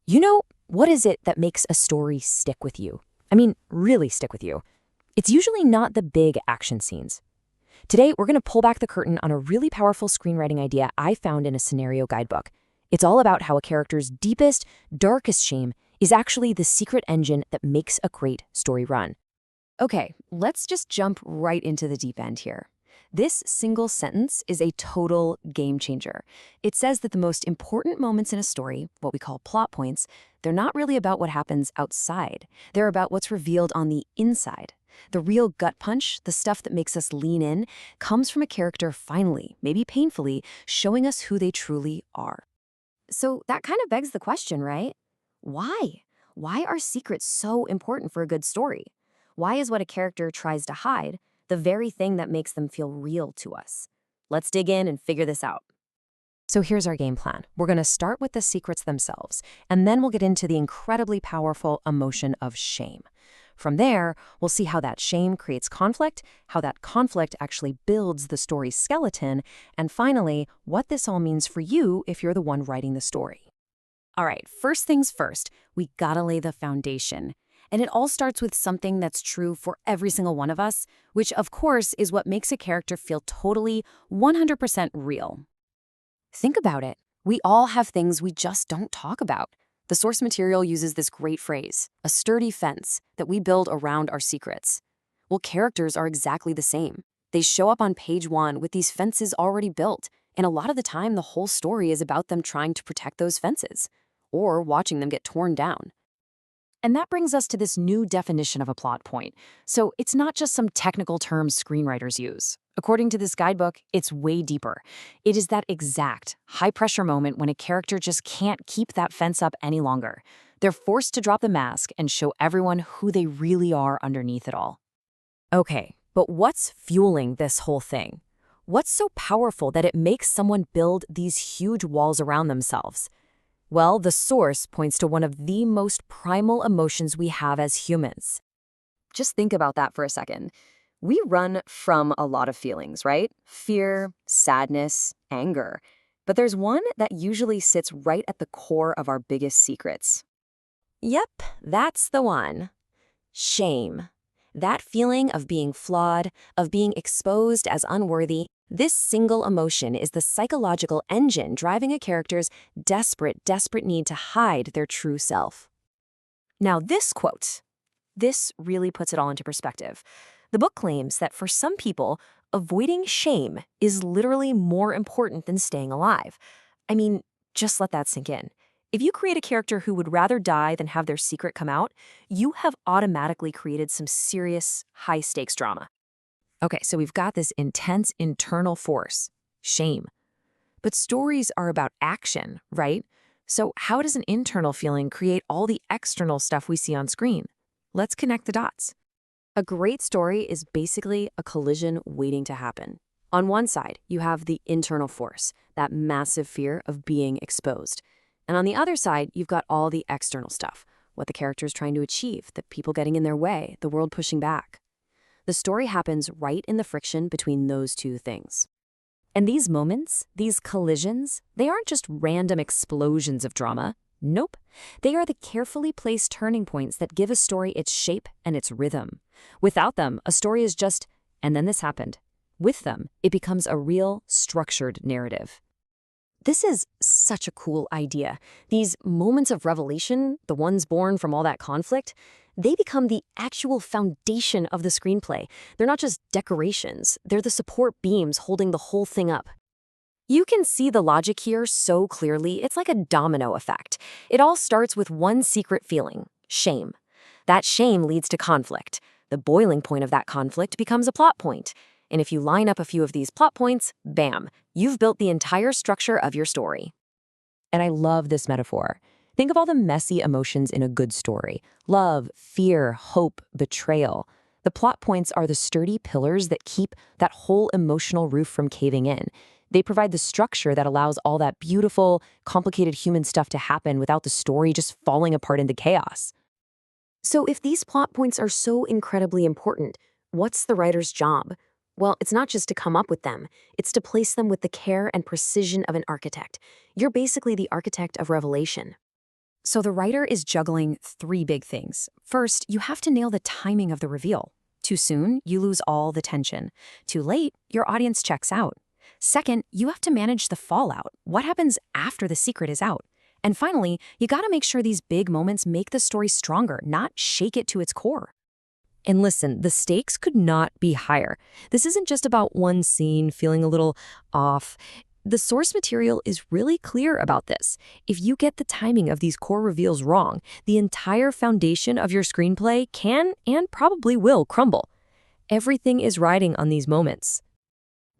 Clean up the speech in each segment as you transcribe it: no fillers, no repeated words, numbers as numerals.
What is it that makes a story stick with you? I mean, really stick with you. It's usually not the big action scenes. Today, we're going to pull back the curtain on a really powerful screenwriting idea I found in a scenario guidebook. It's all about how a character's deepest, darkest shame is actually the secret engine that makes a great story run. Okay, let's just jump right into the deep end here. This single sentence is a total game changer. It says that the most important moments in a story, what we call plot points, they're not really about what happens outside. They're about what's revealed on the inside. The real gut punch, the stuff that makes us lean in, comes from a character finally, maybe painfully, showing us who they truly are. So that kind of begs the question, right? Why? Why are secrets so important for a good story? Why is what a character tries to hide the very thing that makes them feel real to us? Let's dig in and figure this out. So here's our game plan. We're going to start with the secrets themselves, and then we'll get into the incredibly powerful emotion of shame. From there, we'll see how that shame creates conflict, how that conflict actually builds the story's skeleton, and finally, what this all means for you if you're the one writing the story. All right, first things first, we gotta lay the foundation. And it all starts with something that's true for every single one of us, which of course is what makes a character feel totally 100% real. Think about it. We all have things we just don't talk about. The source material uses this great phrase, a sturdy fence, that we build around our secrets. Well, characters are exactly the same. They show up on page 1 with these fences already built, and a lot of the time the whole story is about them trying to protect those fences, or watching them get torn down. And that brings us to this new definition of a plot point. So it's not just some technical terms screenwriters use. According to this guidebook, it's way deeper. It is that exact, high-pressure moment when a character just can't keep that fence up any longer. They're forced to drop the mask and show everyone who they really are underneath it all. Okay, but what's fueling this whole thing? What's so powerful that it makes someone build these huge walls around themselves? Well, the source points to one of the most primal emotions we have as humans. Just think about that for a second. We run from a lot of feelings, right? Fear, sadness, anger. But there's one that usually sits right at the core of our biggest secrets. Yep, that's the one. Shame. That feeling of being flawed, of being exposed as unworthy. This single emotion is the psychological engine driving a character's desperate need to hide their true self. Now this quote, this really puts it all into perspective. The book claims that for some people, avoiding shame is literally more important than staying alive. I mean, just let that sink in. If you create a character who would rather die than have their secret come out, you have automatically created some serious, high-stakes drama. Okay, so we've got this intense internal force, shame. But stories are about action, right? So how does an internal feeling create all the external stuff we see on screen? Let's connect the dots. A great story is basically a collision waiting to happen. On one side, you have the internal force, that massive fear of being exposed. And on the other side, you've got all the external stuff, what the character is trying to achieve, the people getting in their way, the world pushing back. The story happens right in the friction between those two things. And these moments, these collisions, they aren't just random explosions of drama. Nope. They are the carefully placed turning points that give a story its shape and its rhythm. Without them, a story is just, and then this happened. With them, it becomes a real, structured narrative. This is such a cool idea. These moments of revelation, the ones born from all that conflict, they become the actual foundation of the screenplay. They're not just decorations, they're the support beams holding the whole thing up. You can see the logic here so clearly, it's like a domino effect. It all starts with one secret feeling, shame. That shame leads to conflict. The boiling point of that conflict becomes a plot point. And if you line up a few of these plot points, bam, you've built the entire structure of your story. And I love this metaphor. Think of all the messy emotions in a good story. Love, fear, hope, betrayal. The plot points are the sturdy pillars that keep that whole emotional roof from caving in. They provide the structure that allows all that beautiful, complicated human stuff to happen without the story just falling apart into chaos. So if these plot points are so incredibly important, what's the writer's job? Well, it's not just to come up with them. It's to place them with the care and precision of an architect. You're basically the architect of revelation. So the writer is juggling three big things. First, you have to nail the timing of the reveal. Too soon, you lose all the tension. Too late, your audience checks out. Second, you have to manage the fallout. What happens after the secret is out? And finally, you gotta make sure these big moments make the story stronger, not shake it to its core. And listen, the stakes could not be higher. This isn't just about one scene feeling a little off. The source material is really clear about this. If you get the timing of these core reveals wrong, the entire foundation of your screenplay can and probably will crumble. Everything is riding on these moments.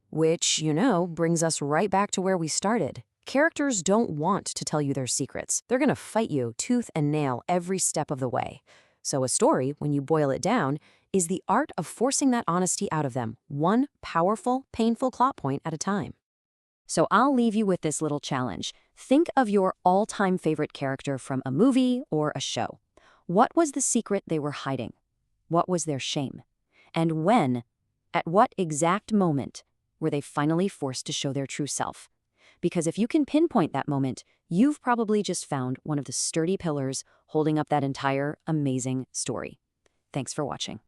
Which, brings us right back to where we started. Characters don't want to tell you their secrets. They're gonna fight you tooth and nail every step of the way. So a story, when you boil it down, is the art of forcing that honesty out of them, one powerful, painful plot point at a time. So I'll leave you with this little challenge. Think of your all-time favorite character from a movie or a show. What was the secret they were hiding? What was their shame? And when, at what exact moment, were they finally forced to show their true self? Because if you can pinpoint that moment, you've probably just found one of the sturdy pillars holding up that entire amazing story. Thanks for watching.